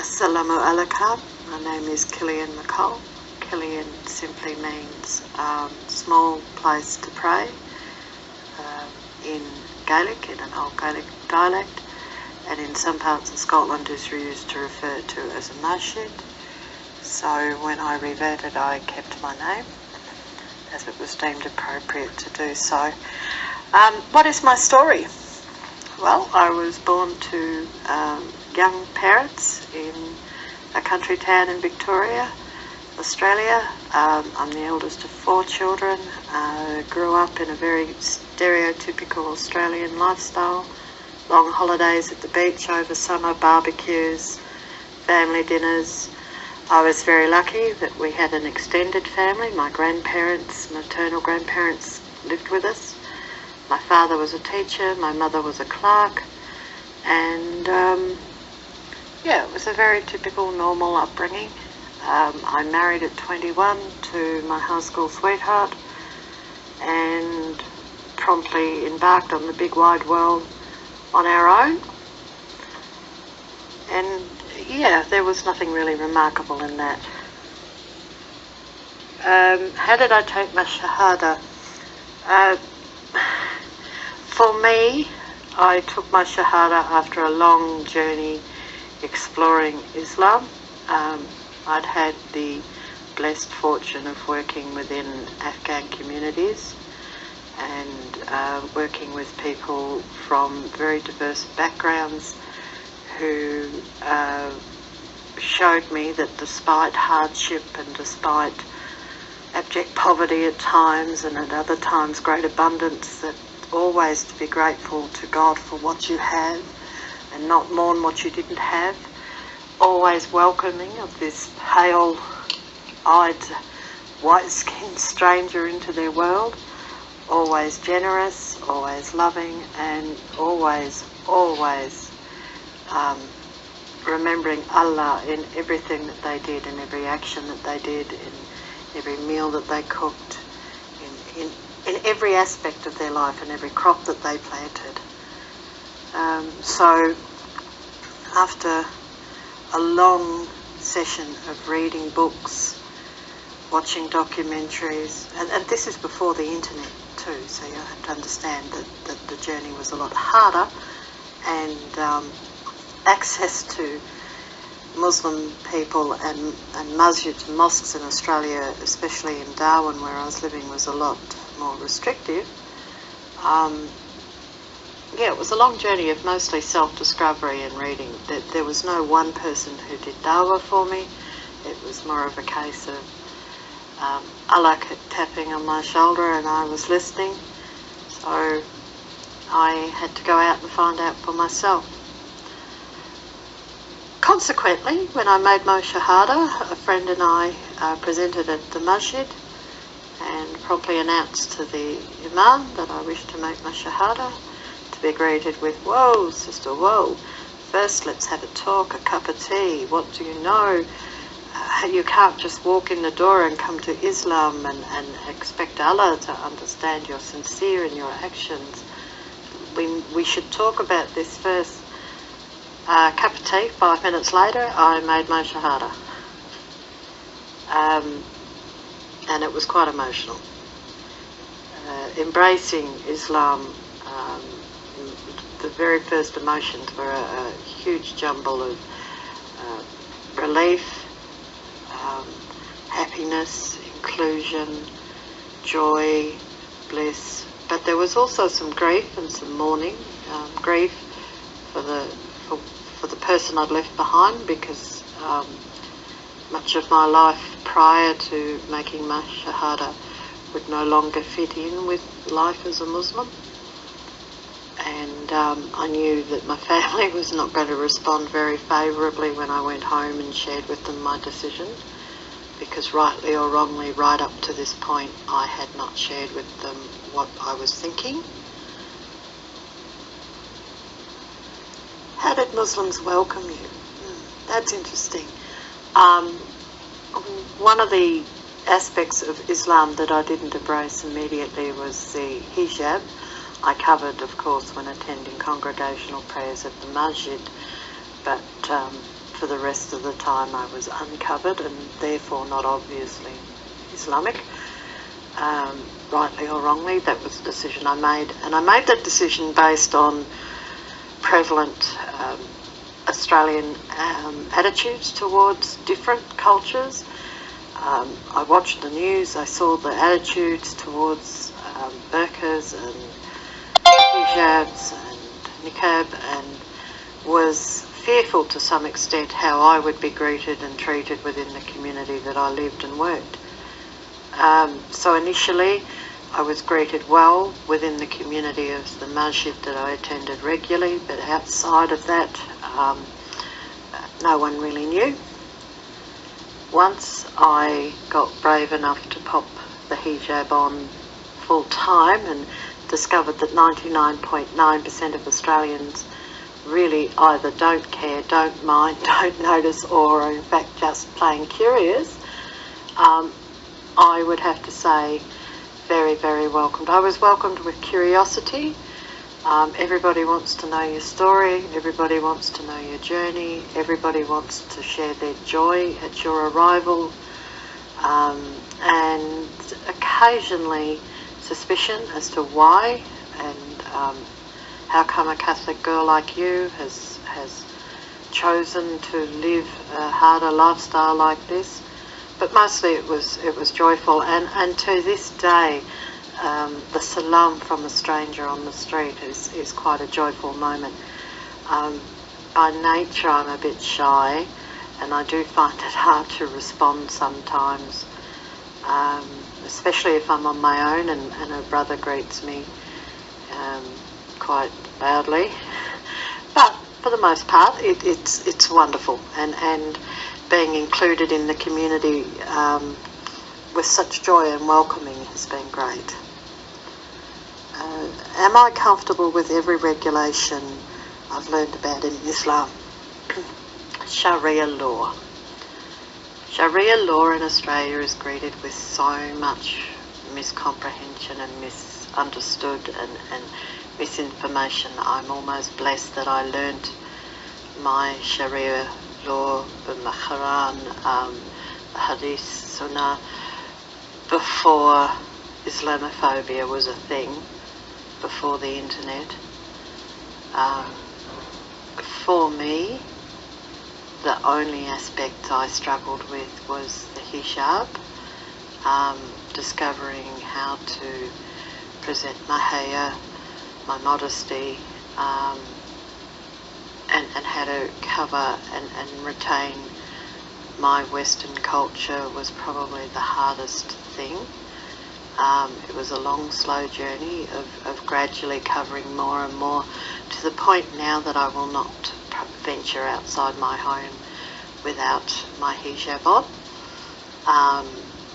Assalamu alaikum. My name is Kilean McColl. Kilean simply means small place to pray in Gaelic, in an old Gaelic dialect, and in some parts of Scotland is used to refer to as a masjid. So when I reverted, I kept my name as it was deemed appropriate to do so. What is my story? Well, I was born to young parents in a country town in Victoria, Australia. I'm the eldest of 4 children. Grew up in a very stereotypical Australian lifestyle. Long holidays at the beach over summer, barbecues, family dinners. I was very lucky that we had an extended family. My grandparents, maternal grandparents, lived with us. My father was a teacher, my mother was a clerk, and yeah, it was a very typical, normal upbringing. I married at 21 to my high school sweetheart and promptly embarked on the big wide world on our own. And yeah, there was nothing really remarkable in that. How did I take my shahada? For me, I took my shahada after a long journey exploring Islam. I'd had the blessed fortune of working within Afghan communities and working with people from very diverse backgrounds who showed me that despite hardship and despite abject poverty at times and at other times great abundance, that always to be grateful to God for what you have and not mourn what you didn't have. Always welcoming of this pale-eyed, white-skinned stranger into their world. Always generous, always loving, and always remembering Allah in everything that they did, in every action that they did, in every meal that they cooked, in every aspect of their life and every crop that they planted. So after a long session of reading books, watching documentaries, and this is before the internet too, so you have to understand that the journey was a lot harder, and access to Muslim people and masjids and mosques in Australia, especially in Darwin where I was living, was a lot more restrictive. Yeah, it was a long journey of mostly self-discovery and reading. There was no one person who did dawah for me. It was more of a case of Allah tapping on my shoulder and I was listening. So I had to go out and find out for myself. Consequently, when I made my shahada, a friend and I presented at the masjid and promptly announced to the imam that I wished to make my shahada, to be greeted with, "Whoa, sister, whoa. First, let's have a talk, a cup of tea. What do you know? You can't just walk in the door and come to Islam and expect Allah to understand you're sincere in your actions. We should talk about this first." Cup of tea, 5 minutes later, I made my shahada. And it was quite emotional. Embracing Islam, the very first emotions were a huge jumble of relief, happiness, inclusion, joy, bliss. But there was also some grief and some mourning. Grief for the person I'd left behind, because much of my life prior to making my shahada would no longer fit in with life as a Muslim. And I knew that my family was not going to respond very favourably when I went home and shared with them my decision, because rightly or wrongly, right up to this point, I had not shared with them what I was thinking. How did Muslims welcome you? That's interesting. One of the aspects of Islam that I didn't embrace immediately was the hijab. I covered, of course, when attending congregational prayers at the masjid, but for the rest of the time I was uncovered and therefore not obviously Islamic. Rightly or wrongly, that was the decision I made, and I made that decision based on prevalent Australian attitudes towards different cultures. I watched the news, I saw the attitudes towards burqas and hijabs and niqab, and was fearful to some extent how I would be greeted and treated within the community that I lived and worked. So initially I was greeted well within the community of the masjid that I attended regularly, but outside of that no one really knew. Once I got brave enough to pop the hijab on full time and discovered that 99.9% of Australians really either don't care, don't mind, don't notice, or are in fact just plain curious, I would have to say very, very welcomed. I was welcomed with curiosity. Everybody wants to know your story, everybody wants to know your journey, everybody wants to share their joy at your arrival, and occasionally suspicion as to why and how come a Catholic girl like you has chosen to live a harder lifestyle like this. But mostly it was joyful, and to this day the salam from a stranger on the street is quite a joyful moment. By nature I'm a bit shy, and I do find it hard to respond sometimes, especially if I'm on my own and a brother greets me quite loudly. But for the most part it's wonderful, and being included in the community with such joy and welcoming has been great. Am I comfortable with every regulation I've learned about in Islam? Sharia law. Sharia law in Australia is greeted with so much miscomprehension and misunderstood and misinformation. I'm almost blessed that I learnt my Sharia law in the Quran, the Hadith, Sunnah, before Islamophobia was a thing, before the internet. For me, the only aspect I struggled with was the hijab, discovering how to present my haya, my modesty, and how to cover and retain my Western culture was probably the hardest thing. It was a long, slow journey of gradually covering more and more, to the point now that I will not venture outside my home without my hijab on.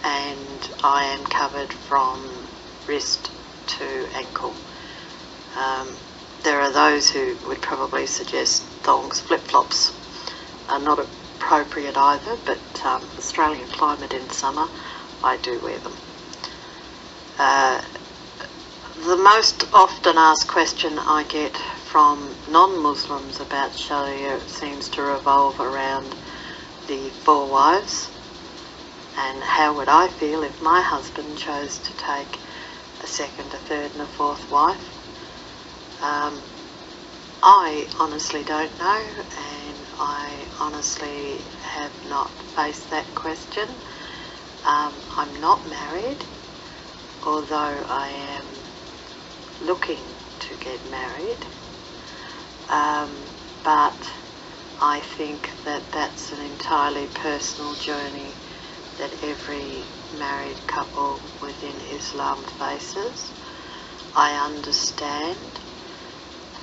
And I am covered from wrist to ankle. There are those who would probably suggest thongs, flip-flops are not appropriate either, but Australian climate in summer, I do wear them. The most often asked question I get from non-Muslims about Sharia seems to revolve around the 4 wives, and how would I feel if my husband chose to take a 2nd, a 3rd and a 4th wife. I honestly don't know, and I honestly have not faced that question. I'm not married, although I am looking to get married, but I think that that's an entirely personal journey that every married couple within Islam faces. I understand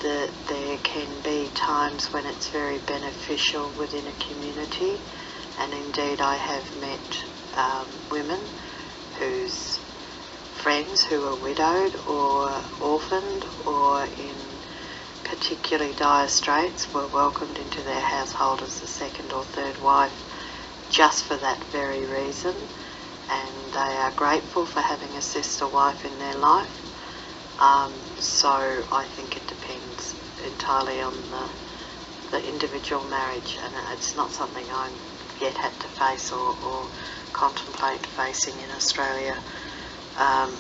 that there can be times when it's very beneficial within a community, and indeed I have met women whose friends who are widowed or orphaned or in particularly dire straits were welcomed into their household as the 2nd or 3rd wife just for that very reason, and they are grateful for having a sister wife in their life. So I think it depends entirely on the individual marriage, and it's not something I've yet had to face or contemplate facing in Australia. I'm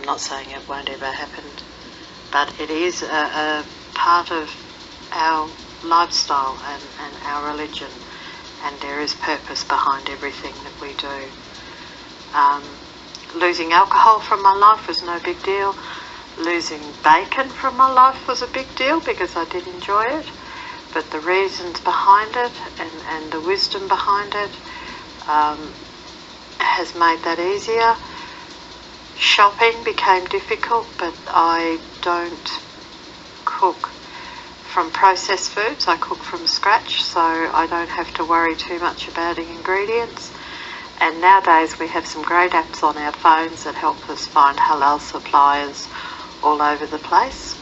not saying it won't ever happen, but it is a part of our lifestyle and our religion, and there is purpose behind everything that we do. Losing alcohol from my life was no big deal. Losing bacon from my life was a big deal because I did enjoy it, but the reasons behind it and the wisdom behind it has made that easier. Shopping became difficult, but I don't cook from processed foods. I cook from scratch, so I don't have to worry too much about the ingredients. And nowadays we have some great apps on our phones that help us find halal suppliers all over the place.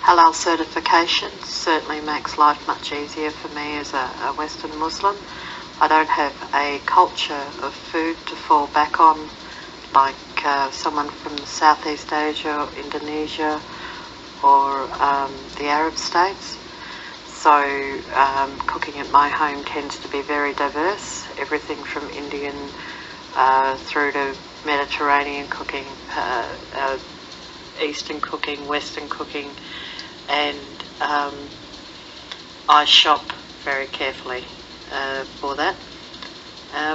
Halal certification certainly makes life much easier for me as a Western Muslim. I don't have a culture of food to fall back on like someone from Southeast Asia, or Indonesia, or the Arab states. So cooking at my home tends to be very diverse, everything from Indian through to Mediterranean cooking, Eastern cooking, Western cooking, and I shop very carefully for that.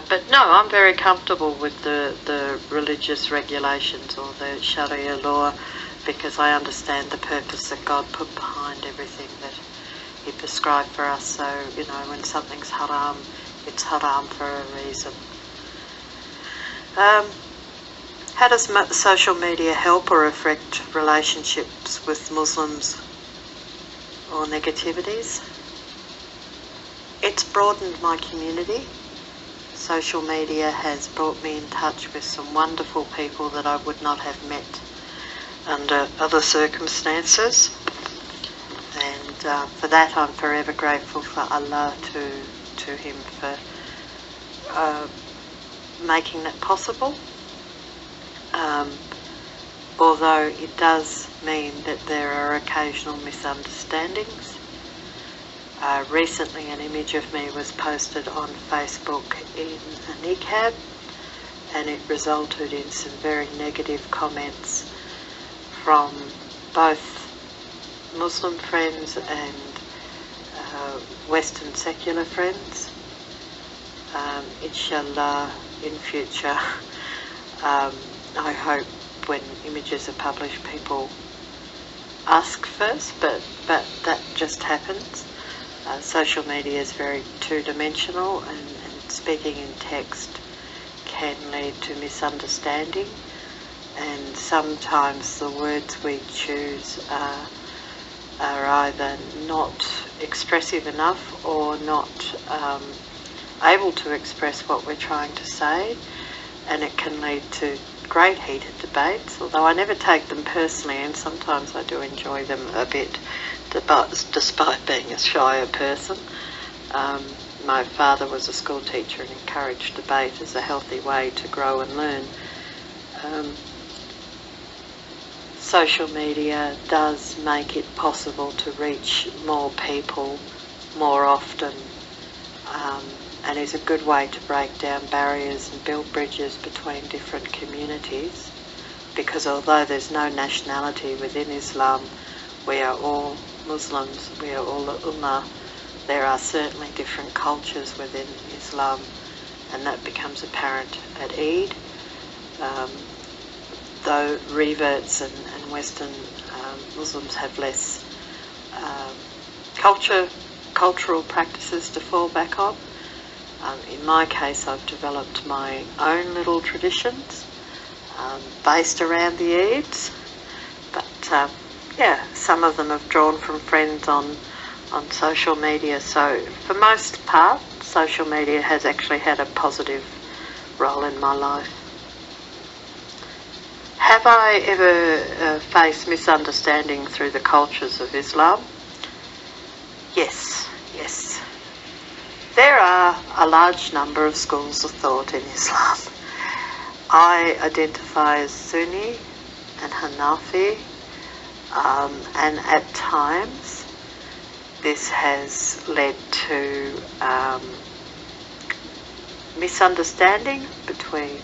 But no, I'm very comfortable with the religious regulations or the Sharia law, because I understand the purpose that God put behind everything that He prescribed for us. So, you know, when something's haram, it's haram for a reason. How does social media help or affect relationships with Muslims or negativities? It's broadened my community. Social media has brought me in touch with some wonderful people that I would not have met under other circumstances, and for that I'm forever grateful for Allah, to Him for making that possible. Although it does mean that there are occasional misunderstandings. Recently an image of me was posted on Facebook in a niqab, and it resulted in some very negative comments from both Muslim friends and Western secular friends. Inshallah, in future, I hope when images are published people ask first, but that just happens. Social media is very two-dimensional, and speaking in text can lead to misunderstanding, and sometimes the words we choose are either not expressive enough or not able to express what we're trying to say, and it can lead to great heated debates, although I never take them personally, and sometimes I do enjoy them a bit, despite being a shyer person. My father was a school teacher and encouraged debate as a healthy way to grow and learn. Social media does make it possible to reach more people more often, and is a good way to break down barriers and build bridges between different communities, because although there's no nationality within Islam, we are all Muslims, we are all the Ummah. There are certainly different cultures within Islam, and that becomes apparent at Eid. Though reverts and Western Muslims have less cultural practices to fall back on. In my case, I've developed my own little traditions based around the Eids, but yeah, some of them have drawn from friends on social media. So for most part, social media has actually had a positive role in my life. Have I ever faced misunderstanding through the cultures of Islam? Yes. There are a large number of schools of thought in Islam. I identify as Sunni and Hanafi, and at times this has led to misunderstanding between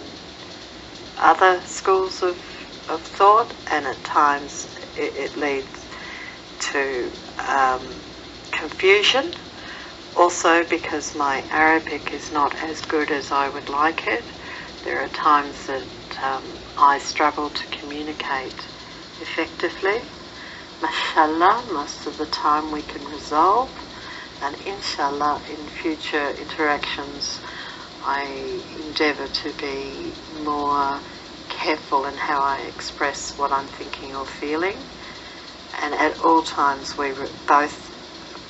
other schools of thought, and at times it leads to confusion. Also, because my Arabic is not as good as I would like it, there are times that I struggle to communicate effectively. Mashallah, most of the time we can resolve, and inshallah in future interactions I endeavour to be more careful in how I express what I'm thinking or feeling, and at all times both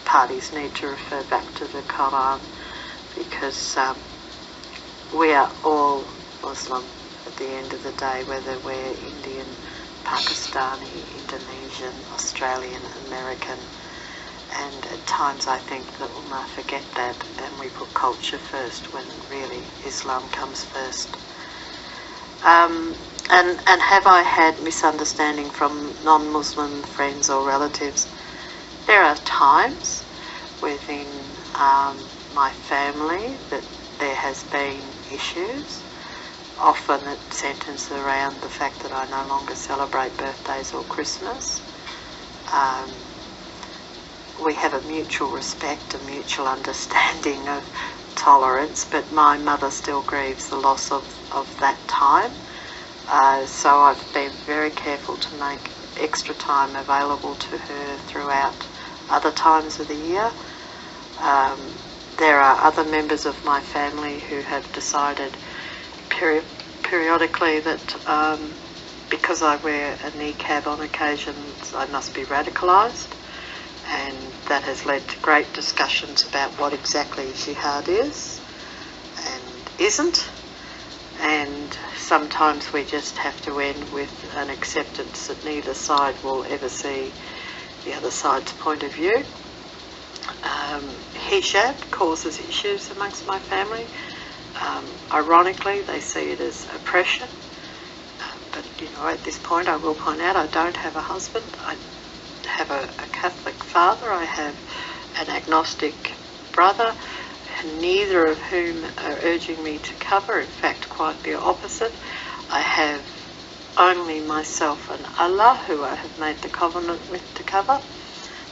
parties need to refer back to the Quran, because we are all Muslim at the end of the day, whether we're Indian, Pakistani, Indonesian, Australian, American. And at times I think that Ummah forget that, and we put culture first when really Islam comes first. And have I had misunderstanding from non-Muslim friends or relatives? There are times within my family that there has been issues. Often it centres around the fact that I no longer celebrate birthdays or Christmas. We have a mutual respect, a mutual understanding of tolerance, but my mother still grieves the loss of that time. So I've been very careful to make extra time available to her throughout other times of the year. There are other members of my family who have decided periodically that because I wear a niqab on occasions I must be radicalised, and that has led to great discussions about what exactly jihad is and isn't, and sometimes we just have to end with an acceptance that neither side will ever see the other side's point of view. Hijab causes issues amongst my family. Ironically, they see it as oppression, but at this point I will point out I don't have a husband. I have a Catholic father. I have an agnostic brother, neither of whom are urging me to cover. In fact, quite the opposite. I have only myself and Allah, who I have made the covenant with, to cover.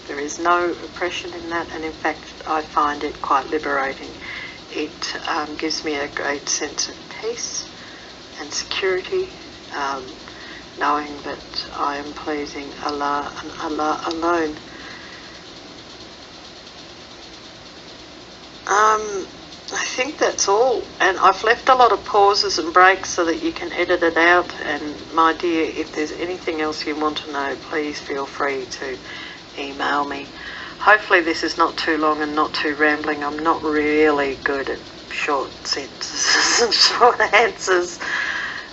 There is no oppression in that, and in fact I find it quite liberating. It gives me a great sense of peace and security, knowing that I am pleasing Allah and Allah alone. I think that's all, and I've left a lot of pauses and breaks so that you can edit it out, and my dear, if there's anything else you want to know, please feel free to email me. Hopefully this is not too long and not too rambling. I'm not really good at short sentences and short answers,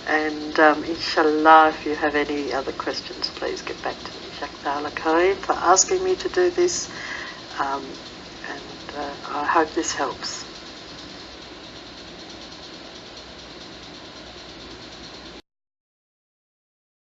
and inshallah if you have any other questions please get back to me. Shahada Kareem for asking me to do this, and I hope this helps.